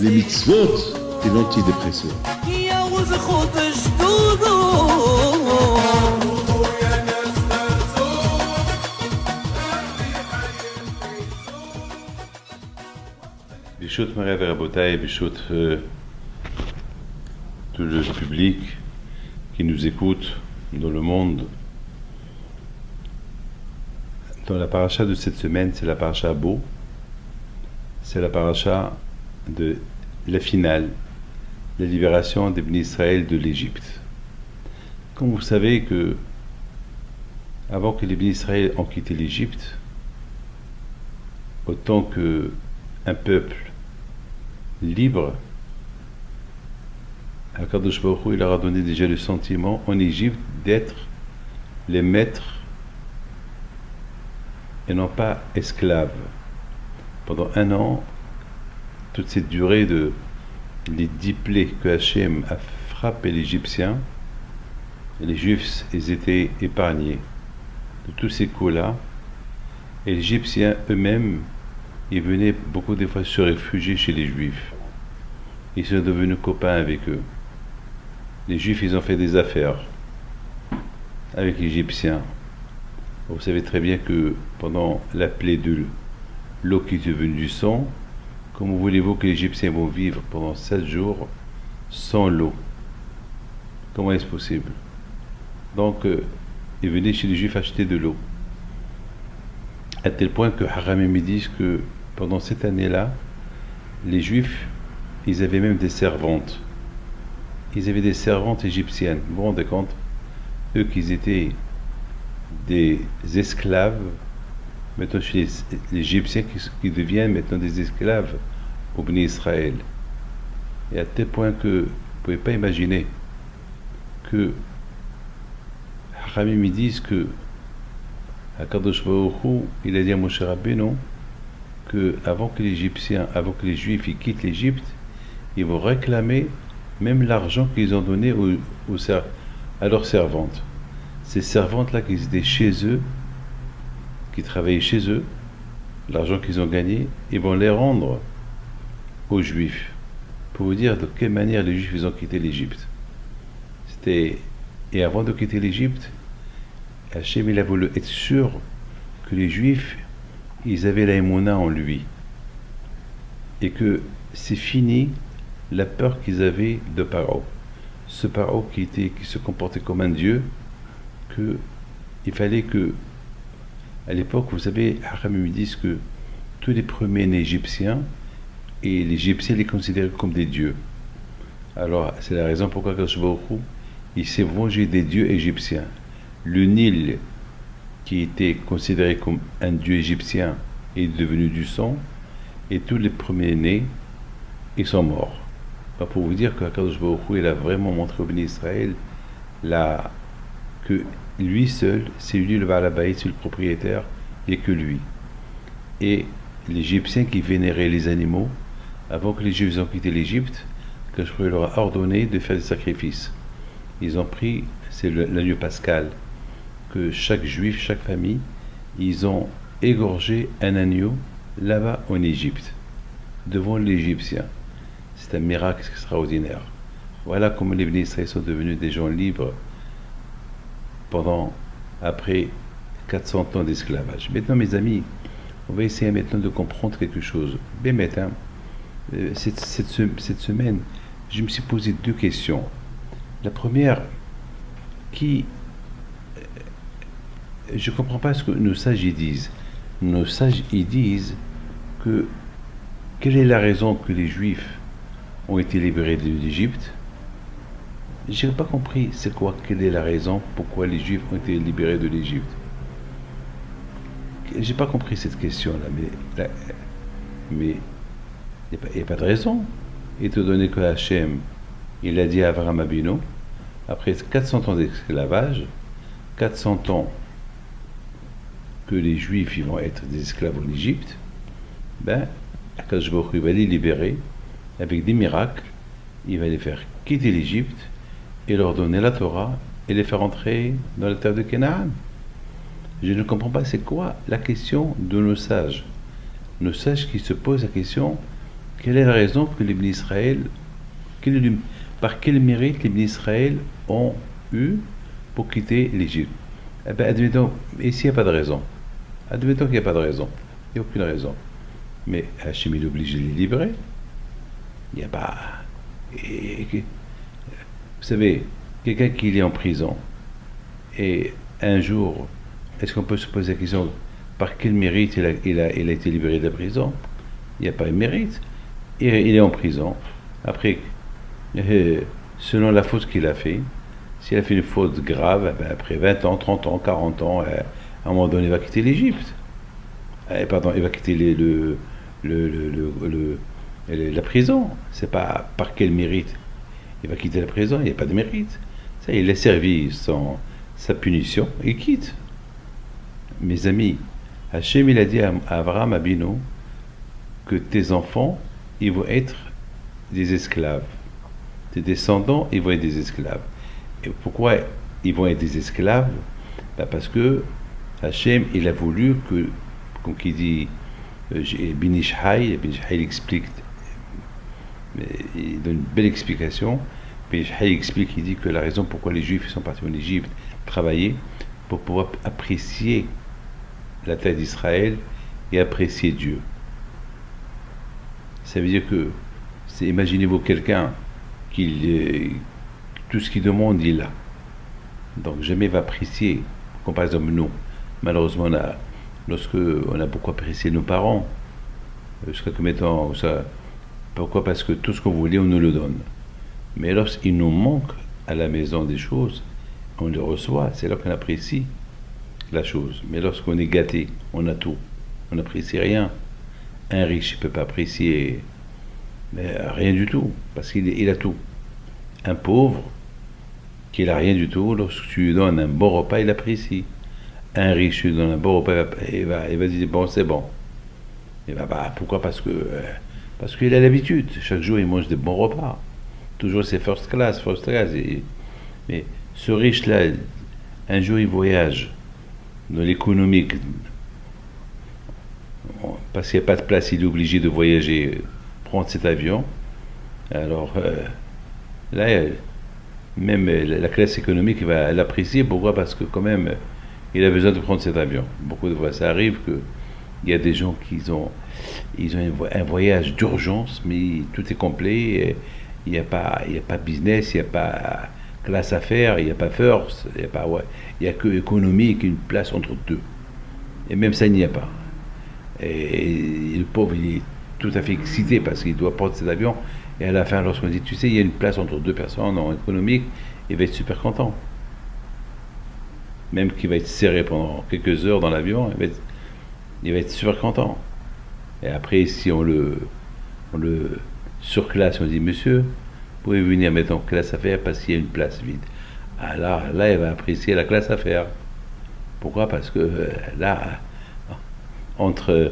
les mitzvot et l'antidépresseur. Bishut Maria Verabotaï, Bishut tout le public qui nous écoute dans le monde. Dans la paracha de cette semaine, c'est la paracha Bo, c'est la paracha de la finale, la libération des bénis Israël de l'Égypte. Comme vous savez que avant que les bénis Israël ont quitté l'Égypte, autant qu'un peuple libre, Akadosh Baruch Hu, il leur a donné déjà le sentiment en Égypte d'être les maîtres et non pas esclaves. Pendant 1 an, toute cette durée de les 10 plaies que Hachem a frappé les Égyptiens, les Juifs, ils étaient épargnés de tous ces coups-là, et les Égyptiens eux-mêmes, ils venaient beaucoup des fois se réfugier chez les Juifs. Ils sont devenus copains avec eux. Les Juifs, ils ont fait des affaires avec les Égyptiens. Vous savez très bien que pendant la plaie de l'eau qui est devenue du sang, comment voulez-vous que les Égyptiens vont vivre pendant 7 jours sans l'eau? Comment est-ce possible? Donc, ils venaient chez les Juifs acheter de l'eau. À tel point que Haramim disent que pendant cette année-là, les Juifs, ils avaient même des servantes. Ils avaient des servantes égyptiennes. Vous vous rendez compte? Eux qui étaient des esclaves, maintenant chez les Égyptiens qui deviennent maintenant des esclaves au béni Israël. Et à tel point que vous ne pouvez pas imaginer que Haramim disent que Akadosh Baruch Hu, il a dit à Moshe Rabbeinu que avant que les Juifs ils quittent l'Égypte, ils vont réclamer même l'argent qu'ils ont donné à leurs servantes. Ces servantes-là qui étaient chez eux, qui travaillaient chez eux, l'argent qu'ils ont gagné, ils vont les rendre aux Juifs. Pour vous dire de quelle manière les Juifs ils ont quitté l'Égypte. Et avant de quitter l'Égypte, Hachem il a voulu être sûr que les Juifs, ils avaient la émouna en lui. Et que c'est fini la peur qu'ils avaient de Paro. Ce Paro qui se comportait comme un dieu, il fallait que, à l'époque, vous savez, Haramim disent que tous les premiers-nés égyptiens, et les Égyptiens les considéraient comme des dieux. Alors, c'est la raison pourquoi Akadosh Baruch Hu, il s'est vengé des dieux égyptiens. Le Nil, qui était considéré comme un dieu égyptien, est devenu du sang, et tous les premiers-nés, ils sont morts. Pour vous dire qu'Akadosh Baruch Hu, il a vraiment montré au béni Israël que lui seul, c'est lui le Baal Habayit, c'est le propriétaire, et que lui. Et les Égyptiens qui vénéraient les animaux, avant que les Juifs ont quitté l'Égypte, Akadosh Baruch Hu leur a ordonné de faire des sacrifices. Ils ont pris, c'est l'agneau pascal, que chaque Juif, chaque famille, ils ont égorgé un agneau là-bas en Égypte, devant l'Égyptien. C'est un miracle extraordinaire. Voilà comment les bénis Israël sont devenus des gens libres après 400 ans d'esclavage. Maintenant, mes amis, on va essayer maintenant de comprendre quelque chose. Cette semaine, je me suis posé 2 questions. La première, je ne comprends pas ce que nos sages y disent. Nos sages y disent que quelle est la raison que les Juifs ont été libérés de l'Égypte? Je n'ai pas compris quelle est la raison pourquoi les Juifs ont été libérés de l'Égypte. Je n'ai pas compris cette question-là, mais il n'y a pas de raison. Étant donné que Hachem, il a dit à Avraham Abinu, après 400 ans d'esclavage, 400 ans que les Juifs ils vont être des esclaves en Égypte, Akadosh Baruch Hu va les libérer avec des miracles. Il va les faire quitter l'Égypte et leur donner la Torah et les faire entrer dans la terre de Canaan. Je ne comprends pas c'est quoi la question de nos sages. Nos sages qui se posent la question quelle est la raison que les Bnei Israël, par quel mérite les Bnei Israël ont eu pour quitter l'Égypte? Eh bien, admettons, ici, il n'y a pas de raison. Admettons qu'il n'y a pas de raison. Il n'y a aucune raison. Mais Hachem, il est obligé de les libérer. Il n'y a pas... vous savez, quelqu'un qui est en prison, et un jour, est-ce qu'on peut se poser la question, par quel mérite il a été libéré de la prison? Il n'y a pas de mérite. Il est en prison. Après, selon la faute qu'il a fait, s'il a fait une faute grave, ben après 20 ans, 30 ans, 40 ans, à un moment donné, il va quitter l'Égypte. Pardon, il va quitter la prison. C'est pas par quel mérite il va quitter la prison, il n'y a pas de mérite. Ça, il a servi sa punition et il quitte. Mes amis, Hachem, il a dit à Abraham Abino que tes enfants, ils vont être des esclaves. Tes descendants, ils vont être des esclaves. Et pourquoi ils vont être des esclaves? Ben parce que Hachem, il a voulu que, comme il dit, Ben Ish Hai, il explique, il donne une belle explication. Ben Ish Hai explique, il dit que la raison pourquoi les Juifs sont partis en Égypte travailler, pour pouvoir apprécier la terre d'Israël et apprécier Dieu. Ça veut dire que, imaginez-vous quelqu'un qui tout ce qu'il demande, il a. Donc jamais va apprécier, comme par exemple nous. Malheureusement, lorsque on a beaucoup apprécié nos parents, jusqu'à combien de temps ça? Pourquoi? Parce que tout ce qu'on voulait, on nous le donne. Mais lorsqu'il nous manque à la maison des choses, on les reçoit, c'est là qu'on apprécie la chose. Mais lorsqu'on est gâté, on a tout. On n'apprécie rien. Un riche ne peut pas apprécier rien du tout, parce qu'il a tout. Un pauvre, qui n'a rien du tout, lorsque tu lui donnes un bon repas, il apprécie. Un riche, tu lui donnes un bon repas, il va dire, bon, c'est bon. Et pourquoi? Parce qu'il a l'habitude. Chaque jour, il mange des bons repas. Toujours, c'est first class. Mais ce riche-là, un jour, il voyage dans l'économique. Parce qu'il n'y a pas de place, il est obligé de voyager, prendre cet avion. Alors, là, même la classe économique, il va l'apprécier. Pourquoi? Parce que quand même, il a besoin de prendre cet avion. Beaucoup de fois, ça arrive qu'il y a des gens qui ont un voyage d'urgence, mais tout est complet. Il n'y a pas business, il n'y a pas classe affaires, il n'y a pas first, il n'y a que économique, une place entre deux. Et même ça, il n'y a pas. Et le pauvre, il est tout à fait excité parce qu'il doit prendre cet avion. Et à la fin, lorsqu'on dit, tu sais, il y a une place entre deux personnes en économique, il va être super content. Même qu'il va être serré pendant quelques heures dans l'avion, il va être super content. Et après, si on le surclasse, on dit, monsieur, vous pouvez venir mettre en classe affaires parce qu'il y a une place vide. Alors là, il va apprécier la classe affaires. Pourquoi? Parce que là, entre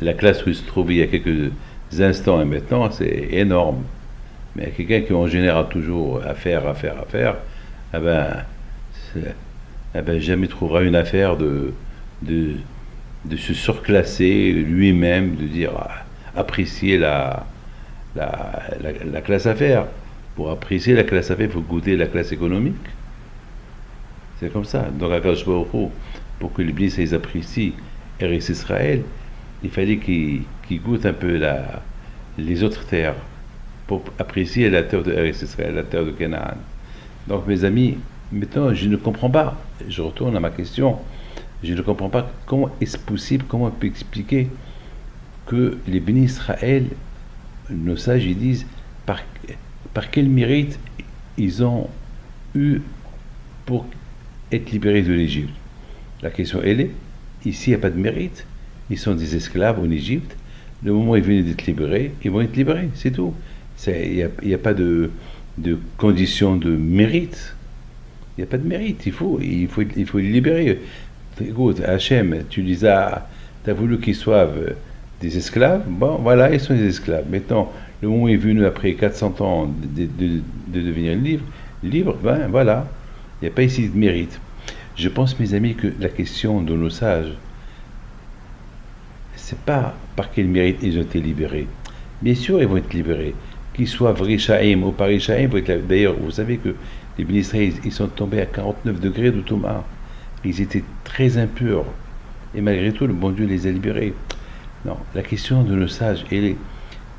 la classe où il se trouvait il y a quelques instants et maintenant, c'est énorme. Mais quelqu'un qui en général toujours affaire, jamais trouvera une affaire de se surclasser lui-même, de dire apprécier la classe affaires. Pour apprécier la classe affaires, il faut goûter la classe économique. C'est comme ça. Donc, pour que les Blis les apprécient Eretz Israël, il fallait qu'ils goûtent un peu les autres terres pour apprécier la terre de Eretz Israël, la terre de Canaan. Donc, mes amis, maintenant, je ne comprends pas. Je retourne à ma question. Je ne comprends pas comment est-ce possible, comment on peut expliquer que les bénis Israël, nos sages, ils disent par quel mérite ils ont eu pour être libérés de l'Égypte. La question, elle est, ici, il n'y a pas de mérite. Ils sont des esclaves en Égypte. Le moment où ils viennent d'être libérés, ils vont être libérés, c'est tout. Il n'y a pas de condition de mérite. Il n'y a pas de mérite. Il faut les libérer. Écoute, Hachem, tu as voulu qu'ils soient des esclaves. Bon, voilà, ils sont des esclaves. Maintenant, le moment est venu après 400 ans de devenir libre, ben voilà. Il n'y a pas ici de mérite. Je pense, mes amis, que la question de nos sages, c'est pas par quel mérite ils ont été libérés, Bien sûr, ils vont être libérés. Qu'ils soient Vrishaim ou pas Rishaim, ils vont être libérés. D'ailleurs, vous savez que les ministres, ils sont tombés à 49 degrés de Touma. Ils étaient très impurs. Et malgré tout, le bon Dieu les a libérés. Non, la question de nos sages, elle est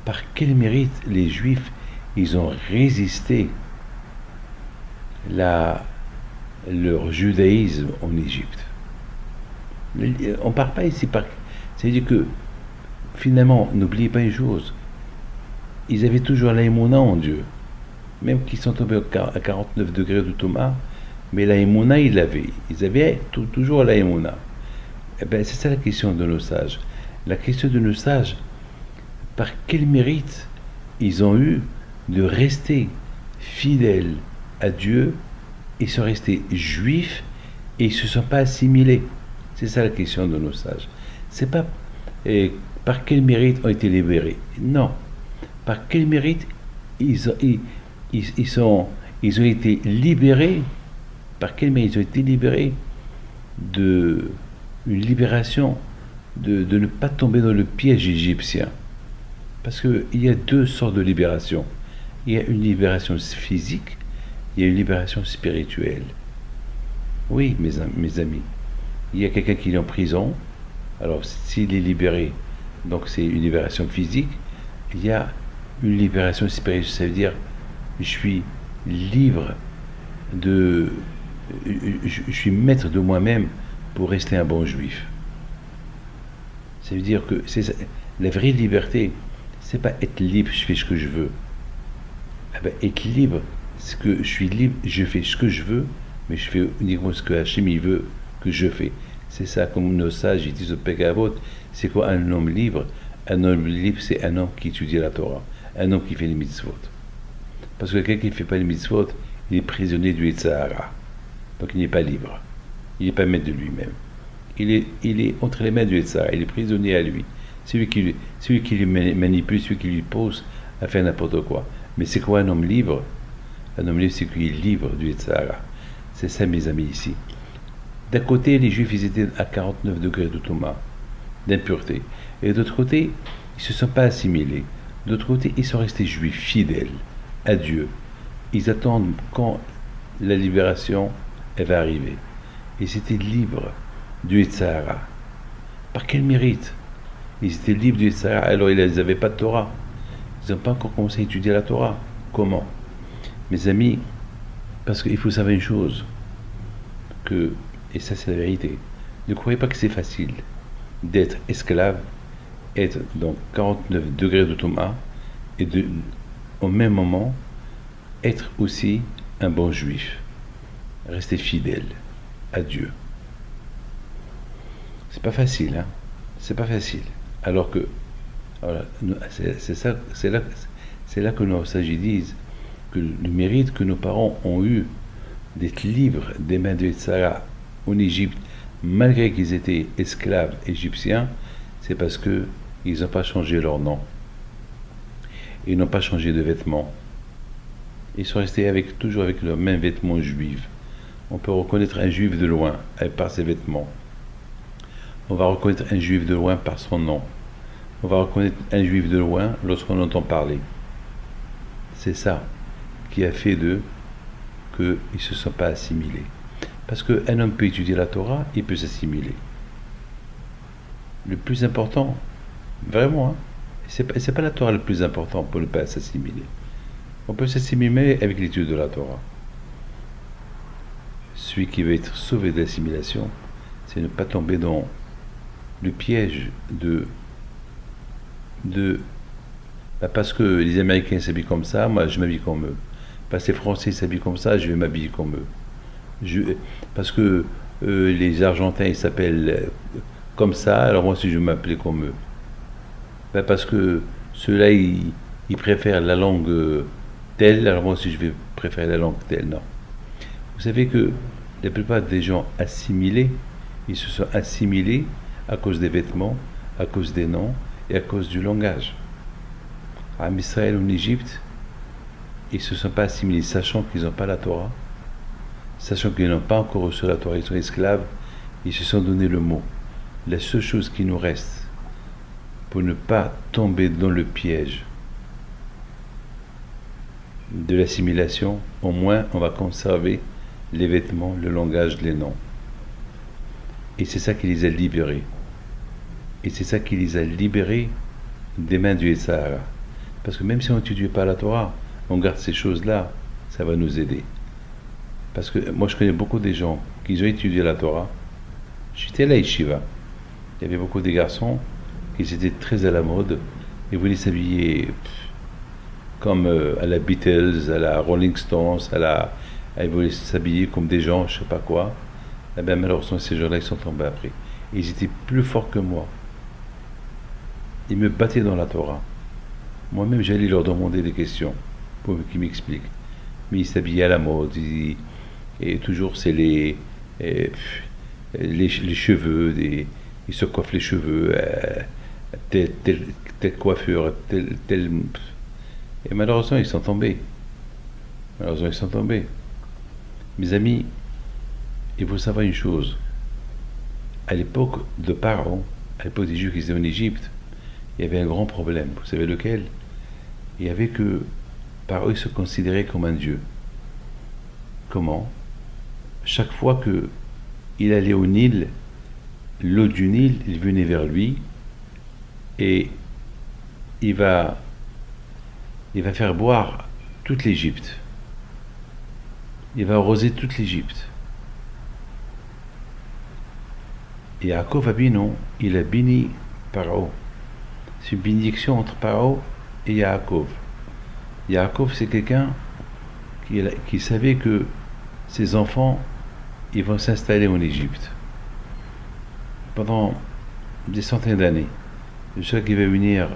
par quel mérite les Juifs, ils ont résisté leur judaïsme en Égypte. On ne parle pas ici par... C'est-à-dire que, finalement, n'oubliez pas une chose, ils avaient toujours l'aïmouna en Dieu. Même qu'ils sont tombés à 49 degrés de Thomas, mais l'aïmouna, ils l'avaient. Ils avaient toujours l'aïmouna. Eh bien, c'est ça la question de nos sages. La question de nos sages, par quel mérite ils ont eu de rester fidèles à Dieu, ils sont restés juifs et ils ne se sont pas assimilés. C'est ça la question de nos sages. C'est pas par quel mérite ont été libérés. Non. Par quel mérite ils ont été libérés. Par quel mérite ils ont été libérés de une libération de ne pas tomber dans le piège égyptien. Parce qu'il y a deux sortes de libération. Il y a une libération physique, il y a une libération spirituelle. Oui, mes amis. Il y a quelqu'un qui est en prison, alors s'il est libéré, donc c'est une libération physique. Il y a une libération spirituelle, ça veut dire je suis libre je suis maître de moi-même pour rester un bon juif. Ça veut dire que la vraie liberté, c'est pas être libre, je fais ce que je veux. Ah ben, être libre, c'est que je suis libre, je fais ce que je veux, mais je fais uniquement ce que Hachem il veut que je fais. C'est ça, comme nos sages ils disent au Pekavot, c'est quoi un homme libre? Un homme libre, c'est un homme qui étudie la Torah, un homme qui fait les mitzvot. Parce que quelqu'un qui ne fait pas les mitzvot, il est prisonnier du Yetzirah. Donc il n'est pas libre. Il n'est pas maître de lui-même. Il est entre les mains du Yetzirah, il est prisonnier à lui. C'est lui qui lui manipule, celui qui lui pousse à faire n'importe quoi. Mais c'est quoi un homme libre? Un homme libre, c'est qu'il est libre du Yetzirah. C'est ça, mes amis, ici. D'un côté, les Juifs, ils étaient à 49 degrés de Thomas, d'impureté. Et d'autre côté, ils ne se sont pas assimilés. D'autre côté, ils sont restés Juifs fidèles à Dieu. Ils attendent quand la libération elle va arriver. Ils étaient libres du Yetzirah. Par quel mérite? Ils étaient libres du Yetzirah, alors ils n'avaient pas de Torah. Ils n'ont pas encore commencé à étudier la Torah. Comment? Mes amis, parce qu'il faut savoir une chose, et ça c'est la vérité, ne croyez pas que c'est facile d'être esclave, être dans 49 degrés de Thomas, et au même moment, être aussi un bon juif. Rester fidèle à Dieu. C'est pas facile, hein? C'est pas facile. Alors que, voilà, c'est là que nos sages disent que le mérite que nos parents ont eu d'être libres des mains de Yetzirah en Égypte, malgré qu'ils étaient esclaves égyptiens, c'est parce que ils n'ont pas changé leur nom. Ils n'ont pas changé de vêtements. Ils sont restés toujours avec leurs mêmes vêtements juifs. On peut reconnaître un juif de loin par ses vêtements. On va reconnaître un juif de loin par son nom. On va reconnaître un juif de loin lorsqu'on entend parler. C'est ça qui a fait d'eux qu'ils ne se sont pas assimilés. Parce qu'un homme peut étudier la Torah, il peut s'assimiler. Le plus important, vraiment, hein, c'est pas la Torah le plus important pour ne pas s'assimiler. On peut s'assimiler avec l'étude de la Torah. Celui qui veut être sauvé de l'assimilation, c'est ne pas tomber dans le piège parce que les Américains s'habillent comme ça, moi je m'habille comme eux. Parce que les Français s'habillent comme ça, je vais m'habiller comme eux. Parce que les Argentins ils s'appellent comme ça, alors moi aussi je vais m'appeler comme eux. Parce que ceux-là ils préfèrent la langue telle, alors moi aussi je vais préférer la langue telle. Non. Vous savez que la plupart des gens assimilés, ils se sont assimilés à cause des vêtements, à cause des noms et à cause du langage. En Israël, en Égypte, ils ne se sont pas assimilés, sachant qu'ils n'ont pas la Torah, sachant qu'ils n'ont pas encore reçu la Torah, ils sont esclaves, ils se sont donné le mot. La seule chose qui nous reste pour ne pas tomber dans le piège de l'assimilation, au moins on va conserver les vêtements, le langage, les noms. Et c'est ça qui les a libérés. Et c'est ça qui les a libérés des mains du Sahara. Parce que même si on n'étudie pas la Torah, on garde ces choses-là, ça va nous aider. Parce que moi je connais beaucoup de gens qui ont étudié la Torah. J'étais à la Yeshiva. Il y avait beaucoup de garçons qui étaient très à la mode et voulaient s'habiller comme à la Beatles, à la Rolling Stones, ils voulaient s'habiller comme des gens, je sais pas quoi. Eh bien malheureusement ces gens-là ils sont tombés après. Et ils étaient plus forts que moi. Ils me battaient dans la Torah. Moi-même j'allais leur demander des questions pour qu'ils m'expliquent. Mais ils s'habillaient à la mode. Et toujours c'est les cheveux, ils se coiffent les cheveux, telle coiffure, telle. Et malheureusement, ils sont tombés. Mes amis, il faut savoir une chose. À l'époque de Pharaon, à l'époque des Juifs qui étaient en Égypte, il y avait un grand problème. Vous savez lequel? Il y avait que Pharaon se considérait comme un dieu. Comment? Chaque fois qu'il allait au Nil, l'eau du Nil, il venait vers lui et il va faire boire toute l'Égypte. Il va arroser toute l'Égypte. Et Yaakov Abinu, il a béni Pharaon. C'est une bénédiction entre Pharaon et Yaakov. Yaakov, c'est quelqu'un qui savait que ses enfants, ils vont s'installer en Égypte pendant des centaines d'années. Jusqu'à qu'il va venir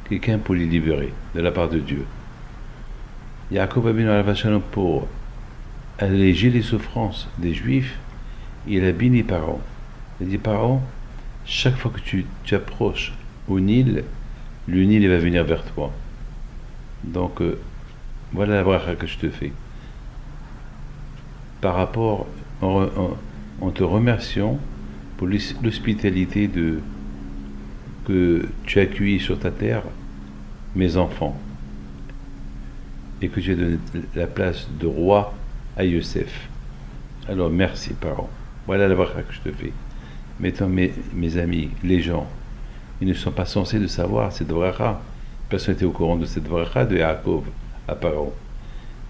quelqu'un pour les libérer de la part de Dieu. Yaakov Abinu pour alléger les souffrances des Juifs, il a béni Pharaon. Il a dit Pharaon, chaque fois que tu approches au Nil, le Nil va venir vers toi. Donc voilà la bracha que je te fais. Par rapport, en te remerciant pour l'hospitalité que tu as accueilli sur ta terre, mes enfants, et que tu as donné la place de roi à Yosef. Alors merci, Pharaon. Voilà la bracha que je te fais. Maintenant, mes amis, les gens, ils ne sont pas censés de savoir cette bracha. Personne n'était au courant de cette bracha de Yaakov à Pharaon.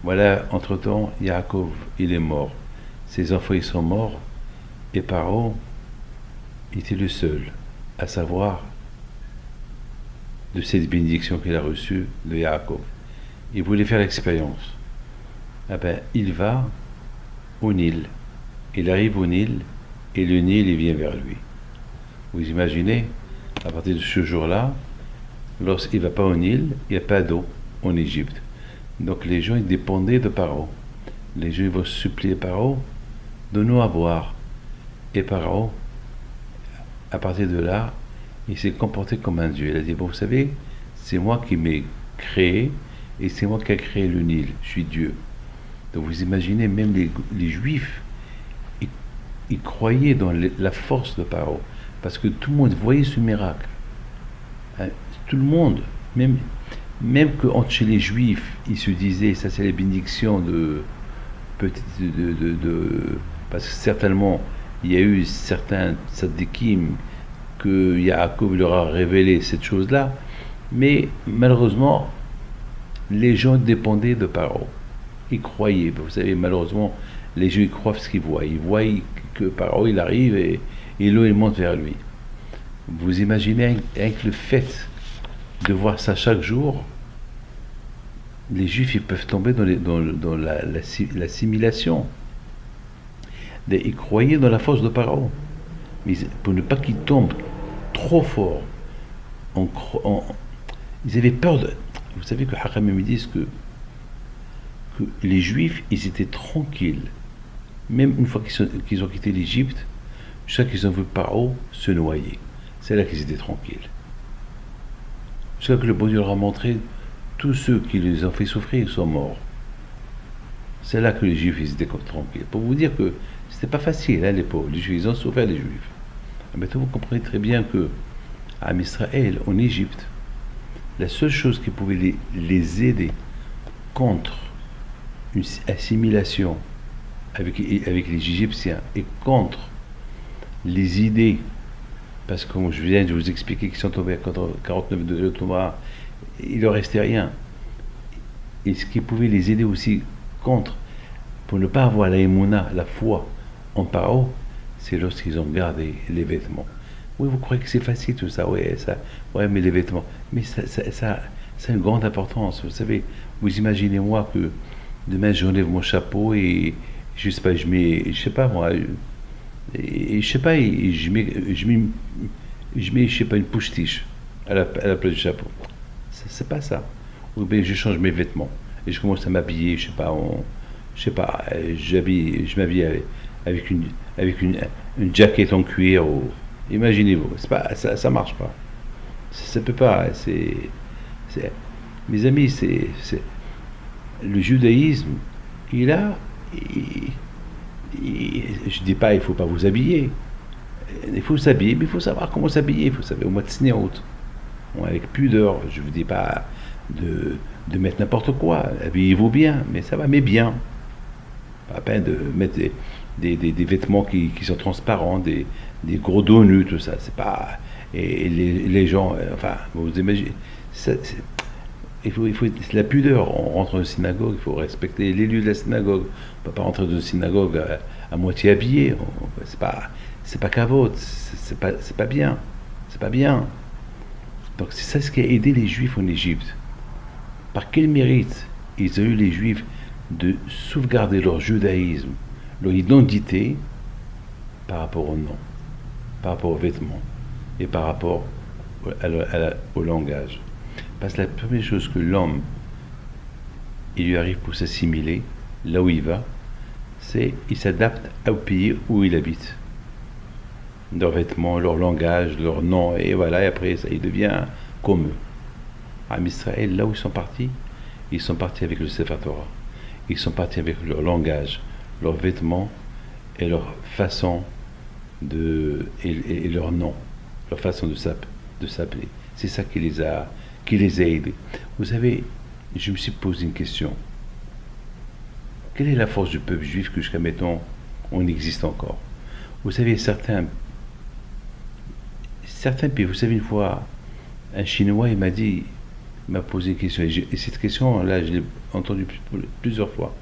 Voilà, entre-temps, Yaakov, il est mort. Ses enfants, ils sont morts. Et Pharaon, il était le seul à savoir de cette bénédiction qu'il a reçue de Yaakov. Il voulait faire l'expérience. Ah ben, il va au Nil. Il arrive au Nil et le Nil, il vient vers lui. Vous imaginez, à partir de ce jour-là, lorsqu'il ne va pas au Nil, il n'y a pas d'eau en Égypte. Donc les gens, ils dépendaient de Pharaon. Les gens, ils vont supplier Pharaon, donne-nous à boire. Et Pharaon, à partir de là, il s'est comporté comme un dieu. Il a dit, bon, vous savez, c'est moi qui m'ai créé et c'est moi qui ai créé le Nil. Je suis Dieu. Donc vous imaginez, même les Juifs, ils croyaient dans la force de Pharaon. Parce que tout le monde voyait ce miracle. Hein, tout le monde, même que entre chez les Juifs, ils se disaient, ça c'est la bénédiction parce que certainement, il y a eu certains tzadikim que Yaakov leur a révélé cette chose-là, mais malheureusement, les gens dépendaient de Pharaon. Ils croyaient. Vous savez, malheureusement, les gens ils croient ce qu'ils voient. Ils voient que Pharaon, il arrive et l'eau, il monte vers lui. Vous imaginez, avec le fait de voir ça chaque jour, les Juifs, ils peuvent tomber dans l'assimilation. Ils croyaient dans la force de Pharaon. Mais pour ne pas qu'ils tombent trop fort, ils avaient peur de... Vous savez que Hakam me disent que les Juifs, ils étaient tranquilles. Même une fois qu'ils ont quitté l'Égypte, jusqu'à qu'ils ont vu Pharaon se noyer. C'est là qu'ils étaient tranquilles. Jusqu'à que le bon Dieu leur a montré, tous ceux qui les ont fait souffrir, ils sont morts. C'est là que les Juifs, ils étaient tranquilles. Pour vous dire que c'était pas facile, hein, les pauvres. Les Juifs, ils ont souffert, les Juifs. Maintenant, vous comprenez très bien que à Israël, en Égypte, la seule chose qui pouvait les aider contre une assimilation avec les Égyptiens et contre les idées, parce que comme je viens de vous expliquer qu'ils sont tombés à 49 degrés au Touba, il ne leur restait rien. Et ce qui pouvait les aider aussi contre, pour ne pas avoir la émouna, la foi en Paro, c'est lorsqu'ils ont gardé les vêtements. Oui, vous croyez que c'est facile tout ça, ouais, mais les vêtements. Mais ça a une grande importance. Vous savez, vous imaginez moi que demain j'enlève mon chapeau et je sais pas, je mets, je sais pas moi, et je sais pas, et je mets, je sais pas, une pousse-tige à la place du chapeau. C'est pas ça. Ou bien je change mes vêtements et je commence à m'habiller, je sais pas, je m'habille avec une jaquette en cuir. Imaginez-vous, c'est pas, ça marche pas. Ça peut pas. Mes amis, le judaïsme. Je dis pas il faut pas vous habiller. Il faut s'habiller, mais il faut savoir comment s'habiller. Il faut savoir au mois de Tsnéout. Avec pudeur, je vous dis pas de mettre n'importe quoi. Habillez-vous bien, mais ça va, mais bien. Pas la peine de mettre des vêtements qui sont transparents, des gros dos nus, tout ça. C'est pas. Et les gens, enfin, vous imaginez. Il faut la pudeur. On rentre dans une synagogue, il faut respecter les lieux de la synagogue. On ne peut pas rentrer dans une synagogue à moitié habillé. C'est pas kavod, c'est pas bien. C'est pas bien. Donc c'est ça ce qui a aidé les Juifs en Égypte. Par quel mérite ils ont eu les Juifs de sauvegarder leur judaïsme, leur identité par rapport au nom, par rapport aux vêtements et par rapport au langage. Parce que la première chose que l'homme, il lui arrive pour s'assimiler, là où il va, c'est qu'il s'adapte au pays où il habite. Leurs vêtements, leur langage, leur nom, et voilà, et après ça, il devient comme eux. À Israël, là où ils sont partis avec le Sefer Torah. Ils sont partis avec leur langage, leurs vêtements et leur façon et leur nom, leur façon de s'appeler. C'est ça qui les a aidés. Vous savez, je me suis posé une question. Quelle est la force du peuple juif que jusqu'à maintenant on existe encore? Vous savez, certains pays, vous savez, une fois, un Chinois, il m'a posé une question, et cette question, là, je l'ai entendue plusieurs fois.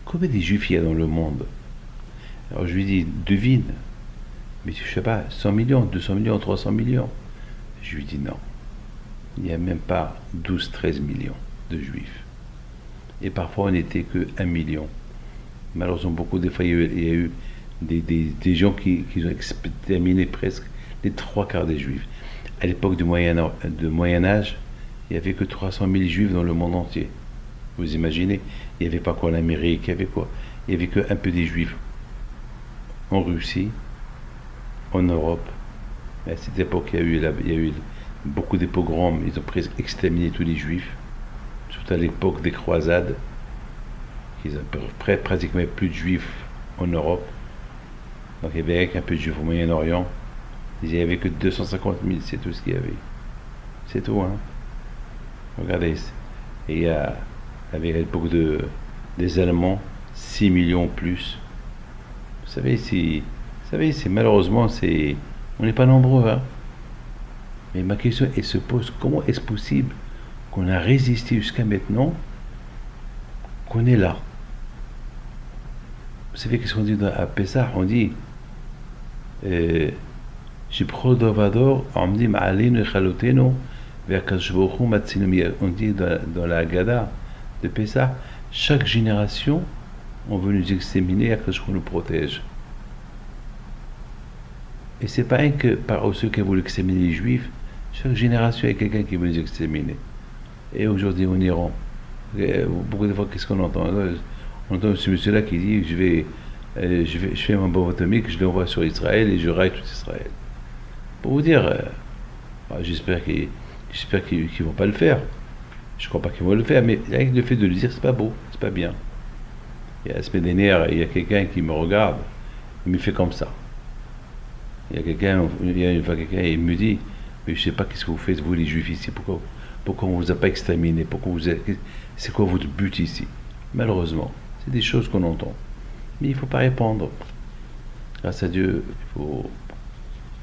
Combien de juifs il y a dans le monde? Alors je lui dis, devine, mais je sais pas, 100 millions, 200 millions, 300 millions. Je lui dis non, il n'y a même pas 12-13 millions de juifs. Et parfois on n'était que 1 million. Malheureusement, beaucoup des fois, il y a eu des gens qui ont exterminé presque les 3/4 des juifs. À l'époque du Moyen-Âge, il n'y avait que 300 000 juifs dans le monde entier. Vous imaginez? Il n'y avait pas quoi en Amérique, il y avait quoi? Il n'y avait que un peu des juifs en Russie, en Europe. À cette époque, il y a eu beaucoup de pogroms, ils ont presque exterminé tous les juifs, surtout à l'époque des croisades. Ils ont pratiquement plus de juifs en Europe. Donc il y avait un peu de juifs au Moyen-Orient. Il n'y avait que 250 000, c'est tout ce qu'il y avait. C'est tout, hein. Regardez. Et il y a, avec l'époque des Allemands, 6 millions plus. Vous savez, malheureusement, on n'est pas nombreux, hein. Mais ma question, elle se pose, comment est-ce possible qu'on a résisté jusqu'à maintenant, qu'on est là? Vous savez qu'est-ce qu'on dit à Pessah? On dit on dit dans la Haggadah de Pessah, chaque génération, on veut nous exterminer, Akadosh nous protège. Et c'est pas que par ceux qui veulent exterminer les Juifs, chaque génération, il y a quelqu'un qui veut nous exterminer. Et aujourd'hui, en Iran, beaucoup de fois, qu'est-ce qu'on entend? On entend ce monsieur-là qui dit je fais ma bombe atomique, je l'envoie sur Israël et je raille tout Israël. Pour vous dire, j'espère qu'ils vont pas le faire. Je crois pas qu'ils vont le faire, mais rien que le fait de le dire, c'est pas beau, c'est pas bien. Et à la semaine dernière, il y a quelqu'un qui me regarde, il me fait comme ça. Il y a une fois quelqu'un, il me dit, Mais je ne sais pas qu'est-ce que vous faites, vous les juifs ici, pourquoi on ne vous a pas exterminé, c'est quoi votre but ici? Malheureusement, c'est des choses qu'on entend. Mais il ne faut pas répondre. Grâce à Dieu,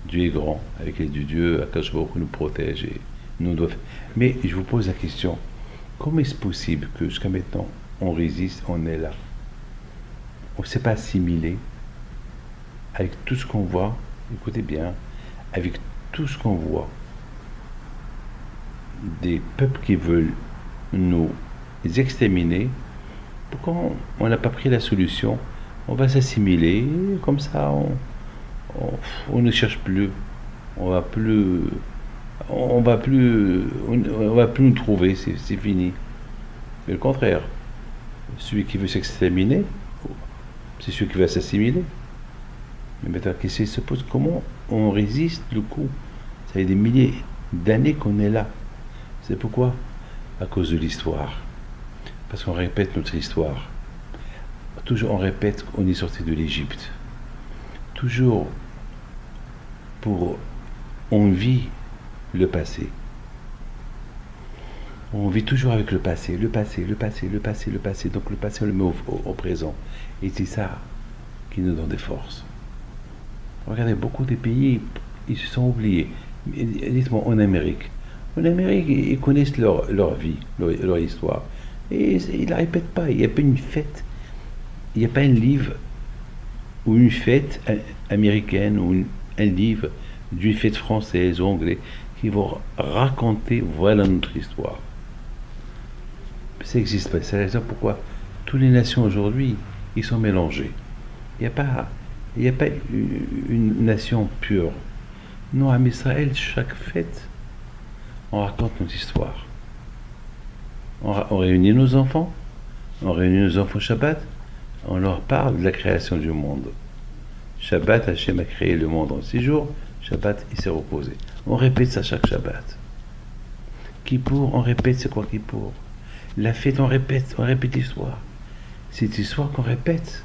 Dieu est grand, avec l'aide de Dieu, Akash Baruch Hu nous protège et nous doit. Mais je vous pose la question, comment est-ce possible que jusqu'à maintenant, on résiste, on est là? On ne s'est pas assimilé avec tout ce qu'on voit, écoutez bien, avec tout ce qu'on voit, des peuples qui veulent nous exterminer. Pourquoi on n'a pas pris la solution? On va s'assimiler, comme ça on ne cherche plus, on va plus nous trouver, c'est fini. Mais le contraire, celui qui veut s'exterminer, c'est celui qui va s'assimiler. Mais maintenant, la question se pose, comment on résiste le coup? Ça fait des milliers d'années qu'on est là. C'est pourquoi? À cause de l'histoire. Parce qu'on répète notre histoire. Toujours on répète qu'on est sorti de l'Égypte. Toujours on vit le passé. On vit toujours avec le passé. Donc le passé on le met au présent. Et c'est ça qui nous donne des forces. Regardez, beaucoup des pays, ils se sont oubliés. Dites-moi, en Amérique, ils connaissent leur vie, leur histoire. Et ils ne la répètent pas. Il n'y a pas une fête, il n'y a pas un livre ou une fête américaine ou un livre d'une fête française ou anglaise qui vont raconter, voilà notre histoire. Ça n'existe pas. C'est la raison pourquoi toutes les nations aujourd'hui, ils sont mélangés. Il n'y a pas une nation pure. Nous, à Israël, chaque fête, on raconte notre histoire. On réunit nos enfants Shabbat, on leur parle de la création du monde. Shabbat, Hachem a créé le monde en 6 jours, Shabbat, il s'est reposé. On répète ça chaque Shabbat. Kippour, on répète c'est quoi Kippour? La fête, on répète l'histoire. C'est cette histoire qu'on répète,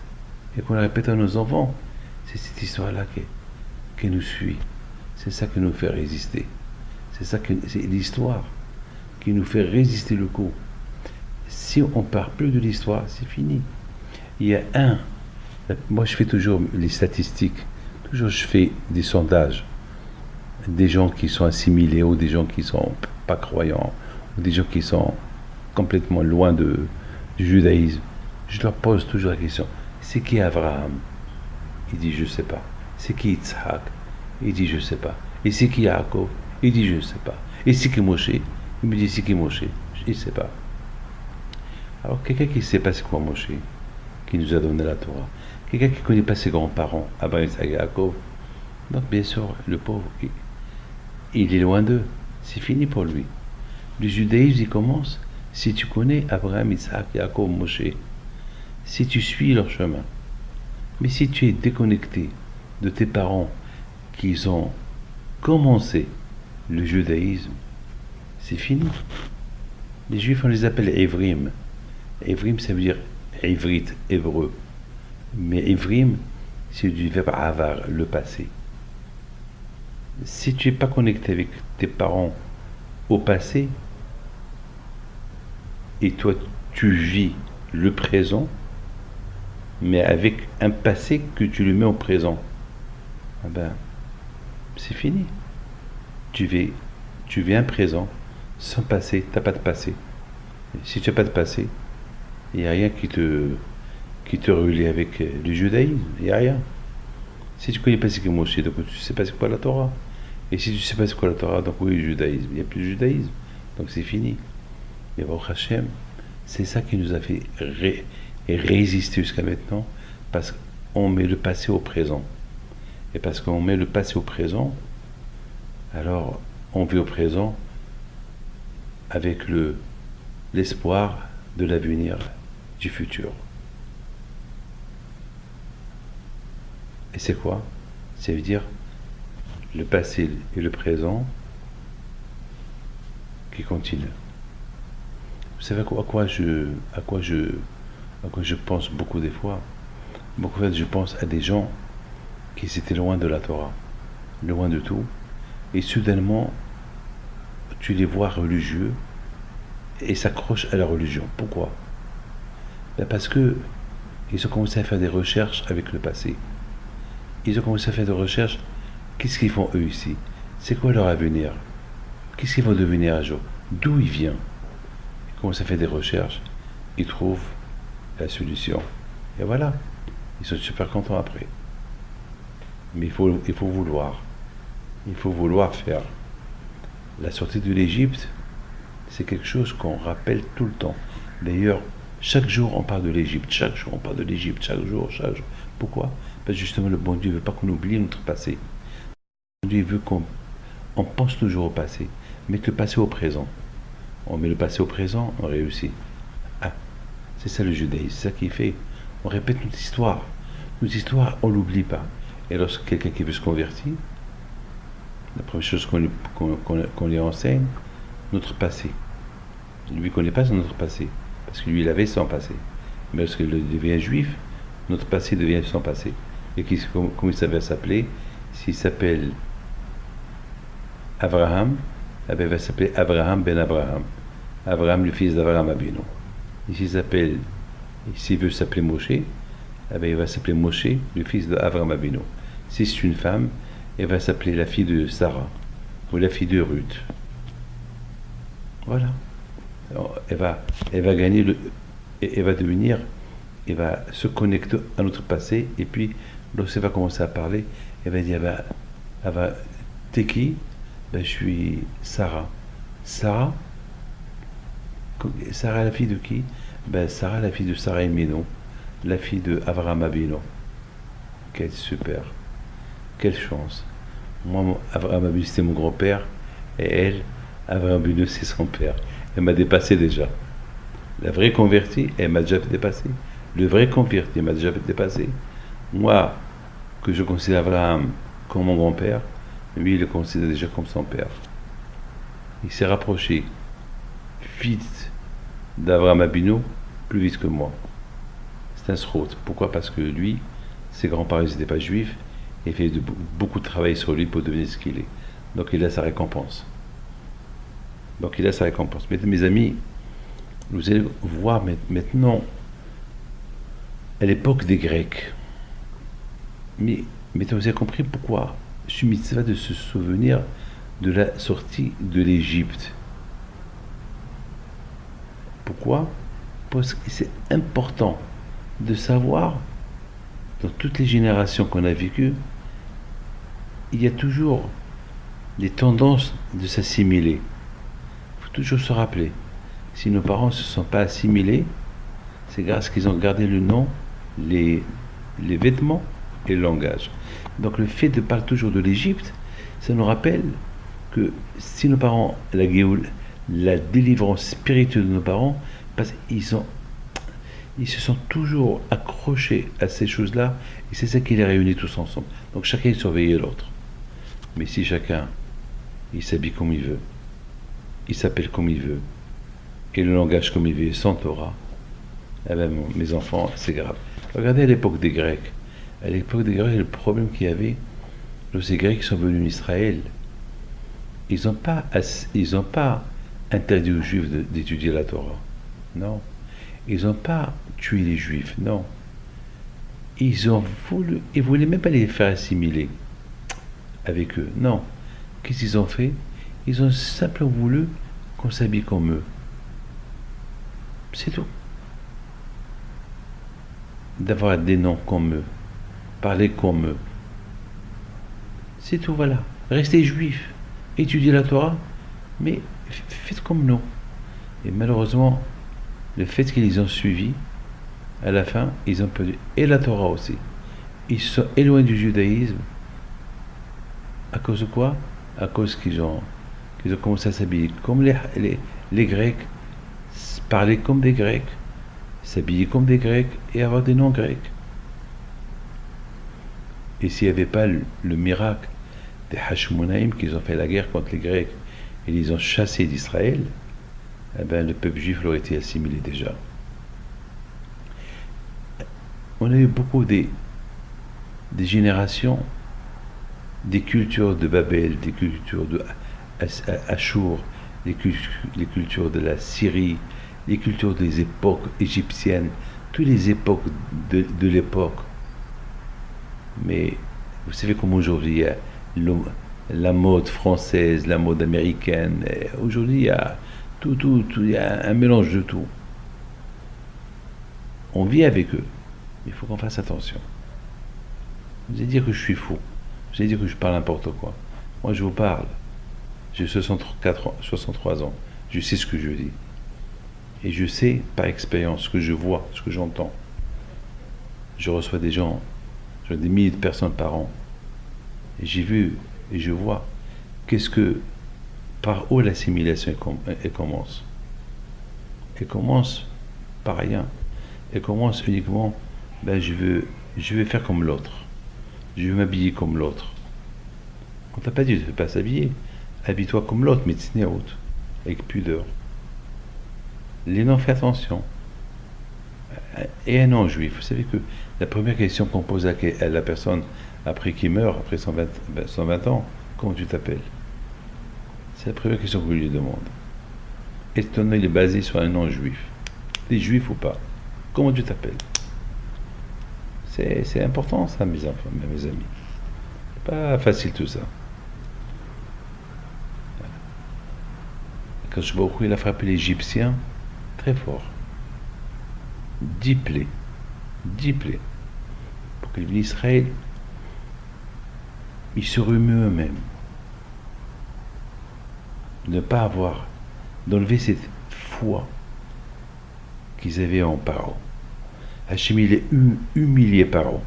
et qu'on répète à nos enfants. C'est cette histoire-là qui nous suit. C'est ça qui nous fait résister. C'est l'histoire qui nous fait résister le coup. Si on ne parle plus de l'histoire, c'est fini. Il y a moi je fais toujours les statistiques, toujours je fais des sondages, des gens qui sont assimilés ou des gens qui ne sont pas croyants, ou des gens qui sont complètement loin du judaïsme. Je leur pose toujours la question, c'est qui Abraham? Il dit je ne sais pas. C'est qui Yitzhak? Il dit je ne sais pas. Et c'est qui Yaakov? Il dit je ne sais pas. Et c'est qui Moshe? Il me dit c'est qui Moshe? Je ne sais pas. Alors quelqu'un qui ne sait pas c'est quoi Moshe, qui nous a donné la Torah, quelqu'un qui ne connaît pas ses grands-parents, Abraham, Yitzhak et Yaakov, donc bien sûr, le pauvre, il est loin d'eux. C'est fini pour lui. Le judaïsme, il commence si tu connais Abraham, Yitzhak, Yaakov, Moshe, si tu suis leur chemin. Mais si tu es déconnecté de tes parents qui ont commencé le judaïsme, c'est fini. Les juifs, on les appelle Évrim. Évrim, ça veut dire Ivrit, hébreu. Mais Évrim, c'est du verbe avar, le passé. Si tu n'es pas connecté avec tes parents au passé, et toi, tu vis le présent, mais avec un passé que tu le mets au présent, eh ben, c'est fini. Tu vis un présent sans passé, tu n'as pas de passé. Si tu n'as pas de passé, il n'y a rien qui te relie avec le judaïsme, il n'y a rien. Si tu ne connais pas ce qu'est Moshe, donc tu ne sais pas c'est quoi la Torah. Et si tu ne sais pas c'est quoi la Torah, donc oui, le judaïsme, il n'y a plus de judaïsme. Donc c'est fini. Et Baruch Hashem, c'est ça qui nous a fait résister jusqu'à maintenant, parce qu'on met le passé au présent. Et parce qu'on met le passé au présent, alors on vit au présent avec l'espoir de l'avenir, du futur. Et c'est quoi? Ça veut dire le passé et le présent qui continuent. Vous savez à quoi je pense beaucoup des fois? Beaucoup de fois, je pense à des gens qui étaient loin de la Torah, loin de tout, et soudainement, tu les vois religieux et s'accrochent à la religion. Pourquoi? Parce que ils ont commencé à faire des recherches avec le passé. Ils ont commencé à faire des recherches. Qu'est-ce qu'ils font eux ici? C'est quoi leur avenir? Qu'est-ce qu'ils vont devenir un jour? D'où ils viennent? Ils commencent à faire des recherches. Ils trouvent la solution. Et voilà. Ils sont super contents après. Mais il faut vouloir. Il faut vouloir faire. La sortie de l'Égypte, c'est quelque chose qu'on rappelle tout le temps. D'ailleurs, chaque jour on parle de l'Égypte. Chaque jour on parle de l'Égypte. Chaque jour. Pourquoi? Parce que justement, le bon Dieu ne veut pas qu'on oublie notre passé. Le bon Dieu veut qu'on pense toujours au passé. Mettre le passé au présent. On met le passé au présent, on réussit. Ah, c'est ça le judaïsme. C'est ça qui fait. On répète notre histoire. Notre histoire, on ne l'oublie pas. Et lorsque quelqu'un qui veut se convertir, la première chose qu'on lui enseigne, notre passé. Lui ne connaît pas notre passé, parce que lui, il avait son passé. Mais lorsqu'il devient juif, notre passé devient son passé. Et comment il s'appelle? S'il s'appelle Abraham, eh bien, il va s'appeler Abraham ben Abraham. Abraham, le fils d'Abraham Abino. Et s'il veut s'appeler Moshe, eh bien, il va s'appeler Moshe, le fils d'Abraham Abino. Si c'est une femme, elle va s'appeler la fille de Sarah, ou la fille de Ruth. Voilà. Alors, elle va gagner elle va se connecter à notre passé, et puis, lorsqu'elle va commencer à parler, elle va dire, t'es qui? Ben, je suis Sarah. Sarah, la fille de qui? Ben, Sarah, la fille de Sarah et Minon, la fille de Avraham Abino. Quelle super. Quelle chance. Moi, Avraham Abino, c'était mon grand-père, et elle, Avraham Abino, c'est son père. Elle m'a dépassé déjà. La vraie convertie, elle m'a déjà dépassé. Le vrai converti, elle m'a déjà dépassé. Moi, que je considère Abraham comme mon grand-père, lui, il le considère déjà comme son père. Il s'est rapproché vite d'Avraham Abino, plus vite que moi. C'est un srout. Pourquoi? Parce que lui, ses grands-parents n'étaient pas juifs, et il fait beaucoup de travail sur lui pour devenir ce qu'il est. Donc il a sa récompense. Mais mes amis, vous allez voir maintenant, à l'époque des Grecs, mais vous avez compris pourquoi je suis mitzvah de se souvenir de la sortie de l'Égypte. Pourquoi? Parce que c'est important de savoir, dans toutes les générations qu'on a vécues, il y a toujours des tendances de s'assimiler. Il faut toujours se rappeler. Si nos parents ne se sont pas assimilés, c'est grâce qu'ils ont gardé le nom, les vêtements et le langage. Donc le fait de parler toujours de l'Égypte, ça nous rappelle que si nos parents, la délivrance spirituelle de nos parents, parce qu'ils se sont toujours accrochés à ces choses-là, et c'est ça qui les réunit tous ensemble. Donc chacun surveillait l'autre. Mais si chacun, il s'habille comme il veut, il s'appelle comme il veut, et le langage comme il veut, sans Torah, eh bien, mes enfants, c'est grave. Regardez à l'époque des Grecs. À l'époque des Grecs, le problème qu'il y avait, ces Grecs sont venus en Israël, ils n'ont pas interdit aux Juifs d'étudier la Torah. Non. Ils n'ont pas tué les Juifs. Non. Ils voulaient même pas les faire assimiler avec eux. Non. Qu'est-ce qu'ils ont fait? Ils ont simplement voulu qu'on s'habille comme eux. C'est tout. D'avoir des noms comme eux. Parler comme eux. C'est tout, voilà. Restez juifs. Étudiez la Torah, mais faites comme nous. Et malheureusement, le fait qu'ils ont suivi, à la fin, ils ont perdu. Et la Torah aussi. Ils se sont éloignés du judaïsme. À cause de quoi? À cause qu'ils ont commencé à s'habiller comme les Grecs, parler comme des Grecs, s'habiller comme des Grecs et avoir des noms grecs. Et s'il n'y avait pas le miracle des Hashmonaïm qu'ils ont fait la guerre contre les Grecs et ils ont chassé d'Israël, eh bien, le peuple juif aurait été assimilé déjà. On a eu beaucoup des générations, des cultures de Babel, des cultures de Achour, les cultures de la Syrie, les cultures des époques égyptiennes, toutes les époques de l'époque. Mais vous savez comme aujourd'hui, il y a la mode française, la mode américaine. Aujourd'hui, il y a tout, il y a un mélange de tout. On vit avec eux, mais il faut qu'on fasse attention. Vous allez dire que je suis fou, vous allez dire que je parle n'importe quoi. Moi, je vous parle. J'ai 63 ans, je sais ce que je dis. Et je sais par expérience ce que je vois, ce que j'entends. Je reçois des gens, je vois des milliers de personnes par an. Et j'ai vu et je vois par où l'assimilation elle commence. Elle commence par rien. Elle commence uniquement, je veux faire comme l'autre. Je veux m'habiller comme l'autre. On t'a pas dit de ne pas s'habiller. Habille-toi comme l'autre, mais tzniut, avec pudeur. Les noms, fais attention. Et un non-juif, vous savez que la première question qu'on pose à la personne après qu'il meurt, après 120 ans, comment tu t'appelles? C'est la première question qu'on lui demande. Est-ce que ton nom est basé sur un nom juif? T'es juif ou pas? Comment tu t'appelles? C'est important ça, mes enfants, mes amis. C'est pas facile tout ça. Quand il a frappé l'Égyptien, très fort. 10 plaies. Pour que les Israël, ils se remuent eux-mêmes. Ne pas avoir, d'enlever cette foi qu'ils avaient en Paro. Hachem, il est humilié Paro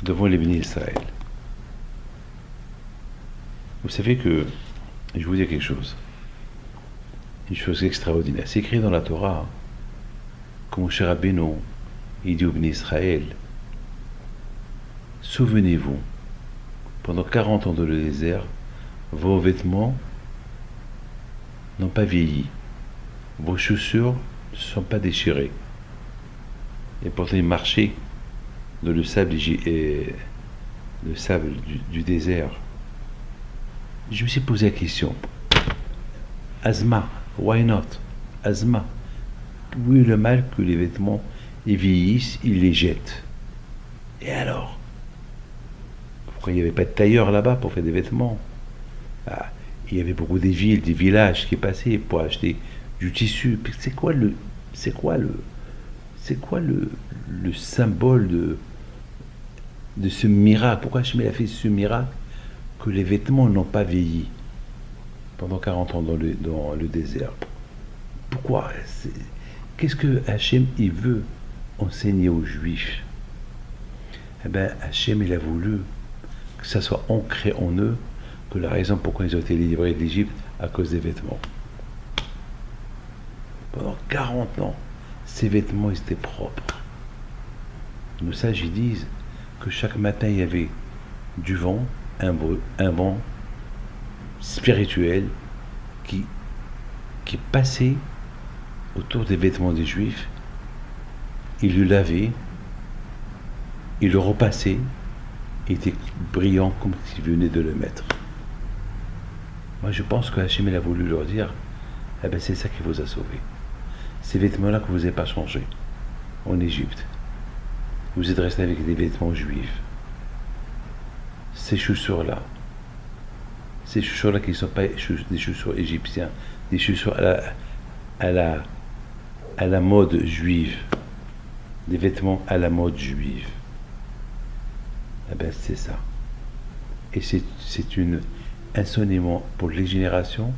devant les bénis Israël. Vous savez que, je vais vous dire quelque chose, une chose extraordinaire. C'est écrit dans la Torah, comme Moshe Rabbeinu, il dit aux bénis Israël, souvenez-vous, pendant 40 ans dans le désert, vos vêtements n'ont pas vieilli, vos chaussures ne sont pas déchirées. Et pourtant, ils marchaient dans le sable, du désert. Je me suis posé la question, Azma, why not? Azma, où est le mal que les vêtements ils vieillissent, ils les jettent? Et alors? Pourquoi il n'y avait pas de tailleur là-bas pour faire des vêtements? Il y avait beaucoup des villes, des villages qui passaient pour acheter du tissu. C'est quoi le symbole de ce miracle? Pourquoi Hachem a fait ce miracle que les vêtements n'ont pas vieilli pendant 40 ans dans le désert? Pourquoi? Qu'est-ce que Hachem il veut enseigner aux Juifs? Eh bien, Hachem il a voulu que ça soit ancré en eux, que la raison pourquoi ils ont été livrés d'Égypte à cause des vêtements. Pendant 40 ans, ces vêtements ils étaient propres. Nos sages ils disent que chaque matin il y avait du vent, un vent spirituel qui passait autour des vêtements des Juifs. Il le lavait, il le repassait, il était brillant comme s'il venait de le mettre. Moi je pense que Hachem a voulu leur dire, c'est ça qui vous a sauvés. Ces vêtements-là que vous n'avez pas changés en Égypte. Vous êtes restés avec des vêtements juifs. Ces chaussures-là qui ne sont pas des chaussures égyptiennes, des chaussures à la mode juive, des vêtements à la mode juive. C'est ça. Et c'est un enseignement pour les générations,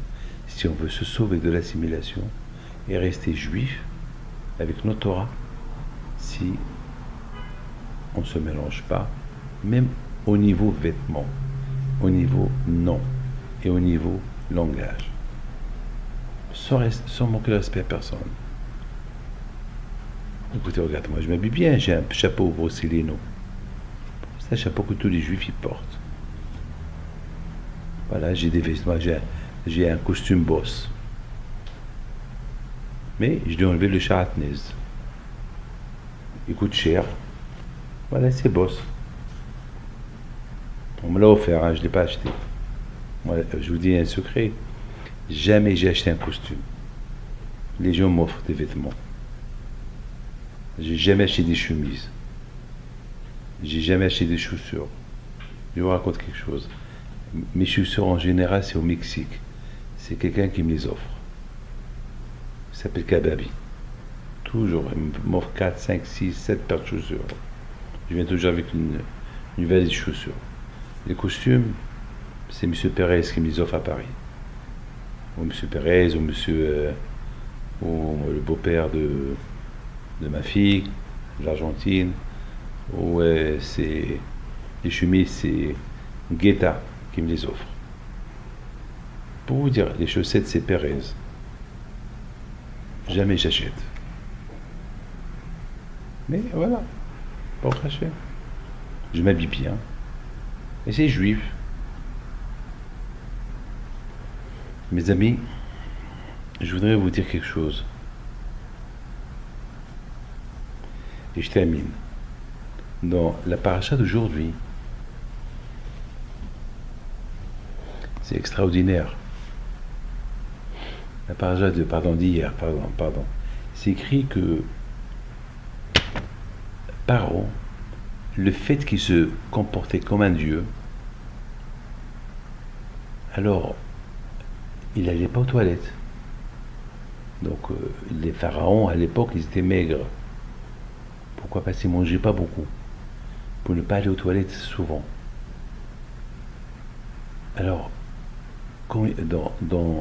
si on veut se sauver de l'assimilation et rester juif avec nos Torah, si on ne se mélange pas, même au niveau vêtements, au niveau nom et au niveau langage, sans manquer de respect à personne. Écoutez, regarde, moi je m'habille bien, j'ai un chapeau Brocellino. C'est un chapeau que tous les juifs y portent. Voilà, j'ai des vêtements, j'ai un costume boss. Mais je dois enlever le charatnez. Il coûte cher. Voilà, c'est boss. On me l'a offert, je ne l'ai pas acheté. Moi, je vous dis un secret, jamais j'ai acheté un costume. Les gens m'offrent des vêtements. J'ai jamais acheté des chemises. J'ai jamais acheté des chaussures. Je vous raconte quelque chose. Mes chaussures en général, c'est au Mexique. C'est quelqu'un qui me les offre. Il s'appelle Kababi. Toujours, il m'offre 4, 5, 6, 7 paires de chaussures. Je viens toujours avec une valise de chaussures. Les costumes, c'est M. Pérez qui me les offre à Paris. Ou M. Pérez, ou ou le beau-père de ma fille, de l'Argentine. Ou c'est les chemises, c'est Guetta qui me les offre. Pour vous dire, les chaussettes, c'est Pérez. Jamais j'achète. Mais voilà, pas cracher. Je m'habille bien. Et c'est juif. Mes amis, je voudrais vous dire quelque chose. Et je termine. Dans la paracha d'aujourd'hui, c'est extraordinaire. La paracha d'hier, pardon. C'est écrit que Paro, le fait qu'il se comportait comme un dieu, alors il n'allait pas aux toilettes. Donc les pharaons à l'époque ils étaient maigres. Pourquoi? Parce qu'ils ne mangeaient pas beaucoup. Pour ne pas aller aux toilettes souvent. Alors, dans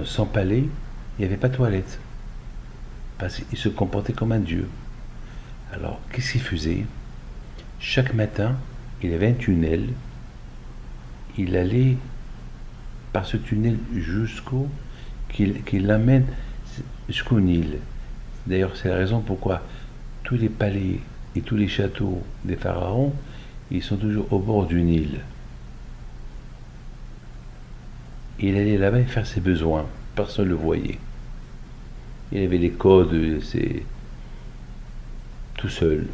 son palais, il n'y avait pas de toilette. Parce qu'il se comportait comme un dieu. Alors, qu'est-ce qu'il faisait? Chaque matin, il avait un tunnel. Il allait par ce tunnel qu'il l'amène jusqu'au Nil. D'ailleurs, c'est la raison pourquoi tous les palais et tous les châteaux des pharaons, ils sont toujours au bord du Nil. Il allait là-bas et faire ses besoins. Personne ne le voyait. Il avait les codes, tout seul.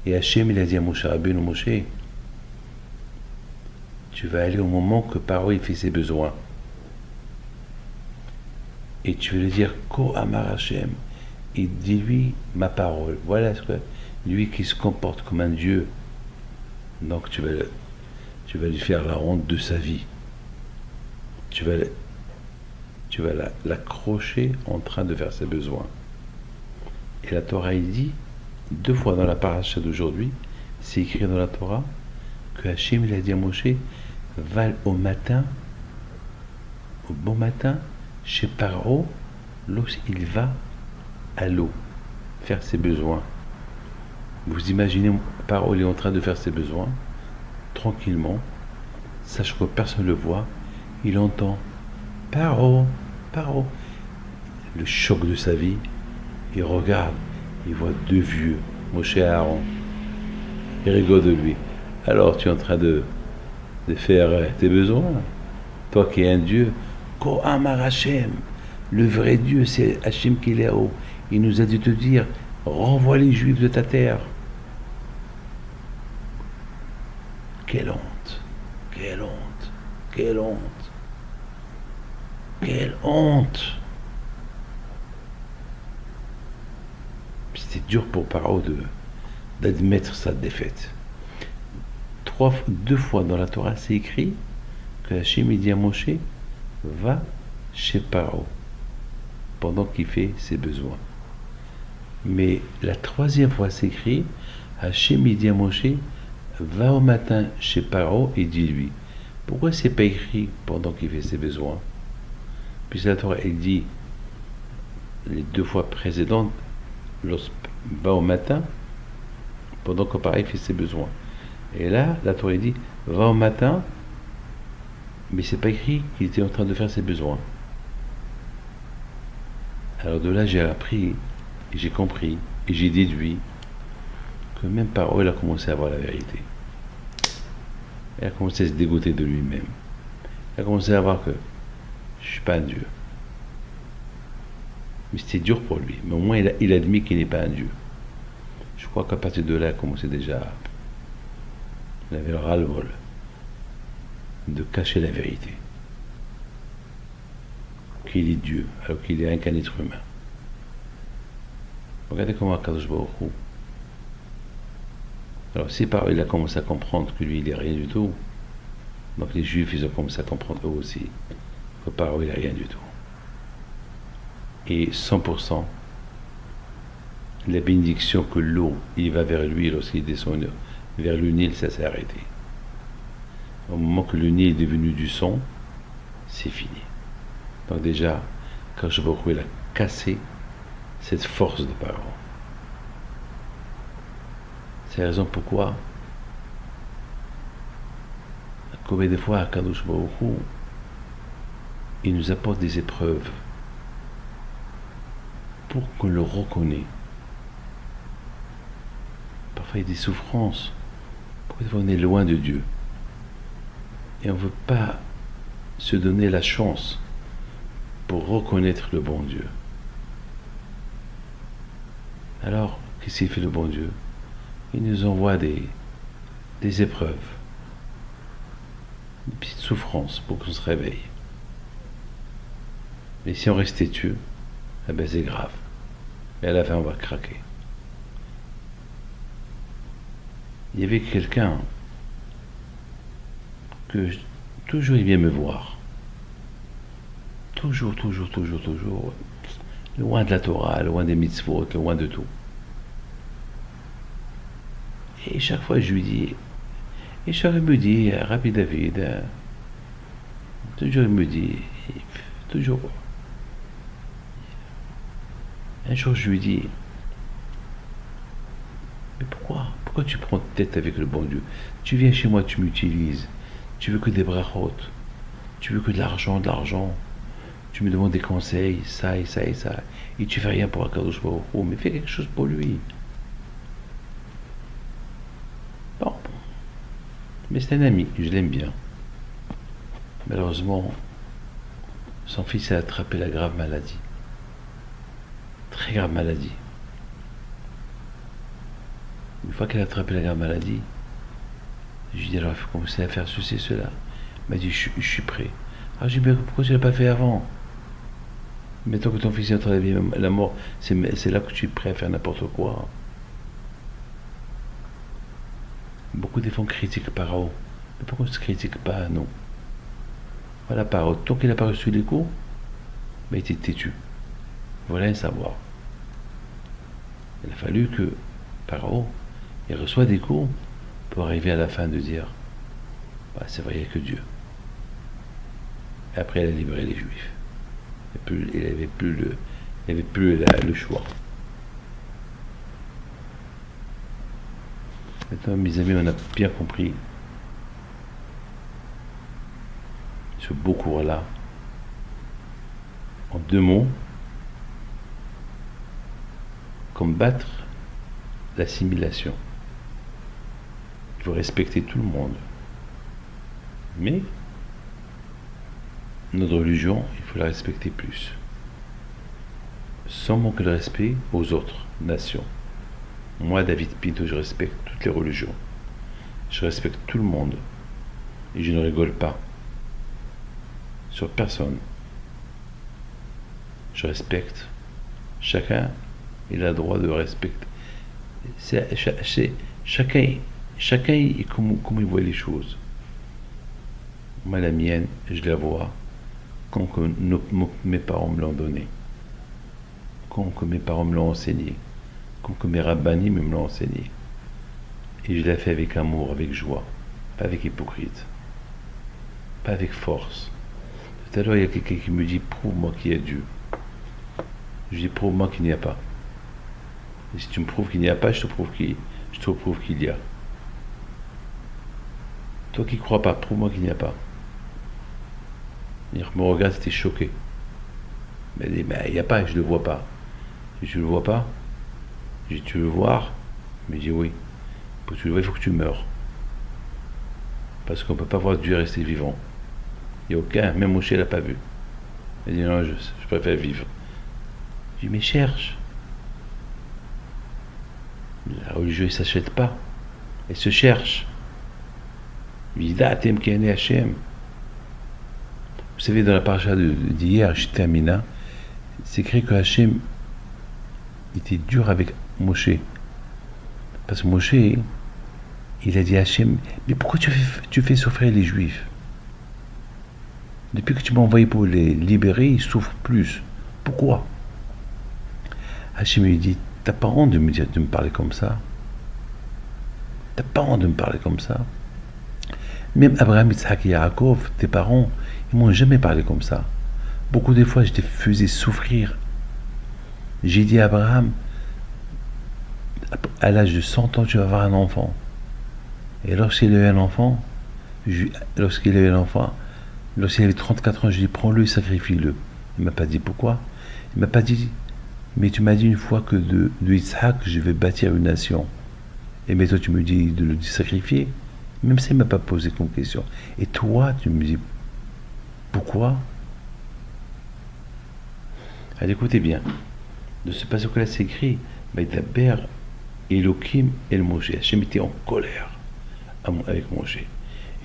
Et Hachem, il a dit à Moshe Rabbeinu, Moshe, tu vas aller au moment que Paro il fait ses besoins. Et tu vas lui dire, Ko Amar Hachem, et dis-lui ma parole. Voilà ce que lui qui se comporte comme un dieu. Donc tu vas lui faire la honte de sa vie. Tu vas l'accrocher en train de faire ses besoins. Et la Torah, il dit, 2 fois dans la paracha d'aujourd'hui, c'est écrit dans la Torah, que Hachem, il a dit à Moshe, va au bon matin, chez Paro, lorsqu'il va à l'eau, faire ses besoins. Vous imaginez, Paro, il est en train de faire ses besoins, tranquillement, sache que personne ne le voit, il entend Paro, Paro. Le choc de sa vie, il regarde, il voit 2 vieux, Moshe et Aaron. Il rigole de lui. Alors tu es en train de faire tes besoins. Toi qui es un Dieu, Ko Amar Hachem, le vrai Dieu, c'est Hachem qui est là-haut. Il nous a dû te dire, renvoie les Juifs de ta terre. Quelle honte, quelle honte, quelle honte. Quelle honte! C'était dur pour Paro d'admettre sa défaite. 2 fois dans la Torah, c'est écrit que Hachem dit à Moshe, va chez Paro pendant qu'il fait ses besoins. Mais la 3e fois, c'est écrit, Hachem dit à Moshe, va au matin chez Paro et dis-lui. Pourquoi c'est pas écrit pendant qu'il fait ses besoins? Puis la Torah, elle dit, les 2 fois précédentes, va au matin, pendant que pareil fait ses besoins. Et là, la Torah dit, va au matin, mais c'est pas écrit qu'il était en train de faire ses besoins. Alors de là, j'ai appris, et j'ai compris, et j'ai déduit, que même Paro, il a commencé à voir la vérité. Il a commencé à se dégoûter de lui-même. Il a commencé à voir que je ne suis pas un Dieu. Mais c'était dur pour lui. Mais au moins, il admet qu'il n'est pas un Dieu. Je crois qu'à partir de là, il a commencé déjà. Il avait le ras-le-bol. de cacher la vérité. Qu'il est Dieu, alors qu'il est rien qu'un être humain. Regardez comment Akadosh Baruch Hu. Alors si par il a commencé à comprendre que lui il est rien du tout, donc les Juifs ils ont commencé à comprendre eux aussi que par il est rien du tout. Et 100%, la bénédiction que l'eau il va vers lui lorsqu'il descend vers le Nil, ça s'est arrêté. Au moment que le Nil est devenu du sang, c'est fini. Donc déjà, quand je vois qu'il a cassé cette force de parole. C'est la raison pourquoi, comme des fois, Akadosh Baruch Hu, il nous apporte des épreuves pour qu'on le reconnaisse. Parfois, il y a des souffrances. Pourquoi on est loin de Dieu? Et on ne veut pas se donner la chance pour reconnaître le bon Dieu. Alors, qu'est-ce qu'il fait le bon Dieu? Il nous envoie des épreuves, des petites souffrances pour qu'on se réveille. Mais si on reste têtu, eh ben c'est grave. Et à la fin, on va craquer. Il y avait quelqu'un que toujours il vient me voir. Toujours. Loin de la Torah, loin des mitzvot, loin de tout. Et chaque fois je lui dis, et chaque fois il me dit, Rabbi David, toujours il me dit, toujours. Un jour je lui dis, mais pourquoi tu prends tête avec le bon Dieu? Tu viens chez moi, tu m'utilises, tu veux que des brachot, tu veux que de l'argent, tu me demandes des conseils, ça, et tu fais rien pour Akadosh Baruch Hu, mais fais quelque chose pour lui. Bon, mais c'est un ami, je l'aime bien. Malheureusement, son fils a attrapé la grave maladie. Très grave maladie. Une fois qu'elle a attrapé la grave maladie, je lui ai dit alors il faut commencer à faire ceci, cela. Il m'a dit je suis prêt. Ah, j'ai dit mais pourquoi tu ne l'as pas fait avant? Maintenant que ton fils est entre la vie et la mort, c'est là que tu es prêt à faire n'importe quoi. Beaucoup de fois critiquent Paro. Mais pourquoi on ne se critique pas, non? Voilà, Paro, tant qu'il n'a pas reçu les coups, il était têtu. Voilà un savoir. Il a fallu que Paro, il reçoit des coups pour arriver à la fin de dire bah, c'est vrai, il n'y a que Dieu. Et après, il a libéré les Juifs. Il n'avait plus le choix. Maintenant, mes amis, on a bien compris ce beau cours-là. En 2 mots, combattre l'assimilation. Il faut respecter tout le monde. Mais notre religion, il faut la respecter plus. Sans manquer de respect aux autres nations. Moi, David Pinto, je respecte toutes les religions. Je respecte tout le monde. Et je ne rigole pas. Sur personne. Je respecte. Chacun, il a le droit de respecter. Chacun comme il voit les choses. Moi, la mienne, je la vois comme que mes parents me l'ont donnée. Comme que mes parents me l'ont enseigné. Comme que mes rabbanim me l'ont enseigné. Et je l'ai fait avec amour, avec joie, pas avec hypocrite, pas avec force. Tout à l'heure, il y a quelqu'un qui me dit prouve-moi qu'il y a Dieu. Je dis prouve-moi qu'il n'y a pas. Et si tu me prouves qu'il n'y a pas, je te prouve qu'il y a. Toi qui ne crois pas, prouve-moi qu'il n'y a pas. Il me regarde, c'était choqué. Mais il n'y a pas, je ne le vois pas. Je dis, tu le vois pas? Je dis, tu veux le voir? Il me dit oui. Pour que tu le vois, il faut que tu meurs. Parce qu'on ne peut pas voir Dieu rester vivant. Il n'y a aucun, même Moshe ne l'a pas vu. Il dit non, je préfère vivre. Je dis mais cherche. La religion ne s'achète pas. Elle se cherche. Il dit Da'atem ki ani Hashem. savez, dans la paracha d'hier, j'étais à Mina, c'est écrit que Hachem était dur avec Moshe. Parce que Moshe, il a dit à Hachem, mais pourquoi tu fais souffrir les Juifs? Depuis que tu m'as envoyé pour les libérer, ils souffrent plus. Pourquoi? Hachem lui dit, t'as pas honte de me parler comme ça? T'as pas honte de me parler comme ça? Même Abraham, Yitzhak et Yaakov, tes parents, ils m'ont jamais parlé comme ça. Beaucoup de fois, je te faisais souffrir. J'ai dit à Abraham, à l'âge de 100 ans, tu vas avoir un enfant. Et lorsqu'il a eu un enfant, lorsqu'il avait 34 ans, je lui ai dit, prends-le et sacrifie-le. Il m'a pas dit pourquoi. Il m'a pas dit, mais tu m'as dit une fois que de Yitzhak, je vais bâtir une nation. Et mais toi, tu me dis de le sacrifier. Même ça, il ne m'a pas posé comme question. Et toi, tu me dis, pourquoi? Allez, écoutez bien. De ce passage-là, c'est écrit, Vaïdaber Elohim El Moshe. Hachem était en colère avec Moshe.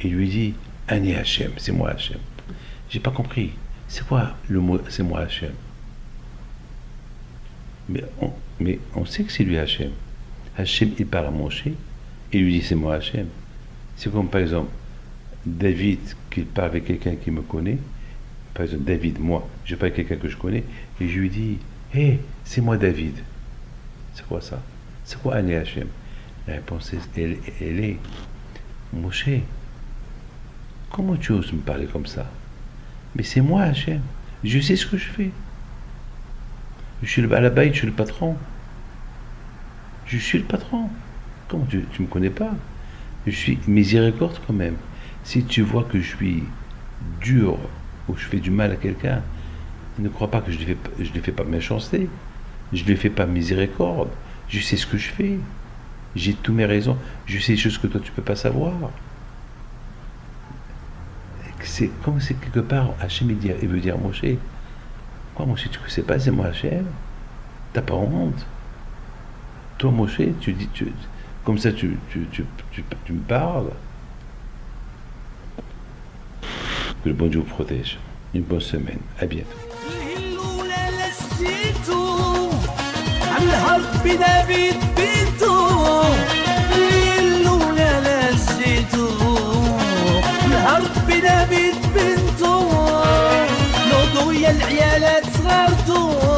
Il lui dit, Ani Hachem, c'est moi Hachem. J'ai pas compris. C'est quoi le mot, c'est moi Hachem? Mais on sait que c'est lui Hachem. Hachem, il parle à Moshe, et il lui dit, c'est moi Hachem. C'est comme par exemple, David, qui parle avec quelqu'un qui me connaît. Par exemple, David, moi, je parle avec quelqu'un que je connais, et je lui dis, hé, c'est moi David. C'est quoi ça? C'est quoi Ani Hachem? La réponse, elle est, Moshe, comment tu oses me parler comme ça? Mais c'est moi Hachem. Je sais ce que je fais. Je suis le balabaï, je suis le patron. Je suis le patron. Comment tu me connais pas? Je suis miséricorde quand même. Si tu vois que je suis dur ou je fais du mal à quelqu'un, ne crois pas que je ne fais pas méchanceté. Je ne lui fais pas miséricorde. Je sais ce que je fais. J'ai toutes mes raisons. Je sais des choses que toi tu ne peux pas savoir. C'est comme si quelque part Hachem il veut dire Moshe, quoi Moshe, tu ne sais pas, c'est moi Hachem. T'as pas honte. Toi Moshe, tu dis, comme ça tu me parles. Que le bon Dieu vous protège. Une bonne semaine. À bientôt. العيالات صغرتو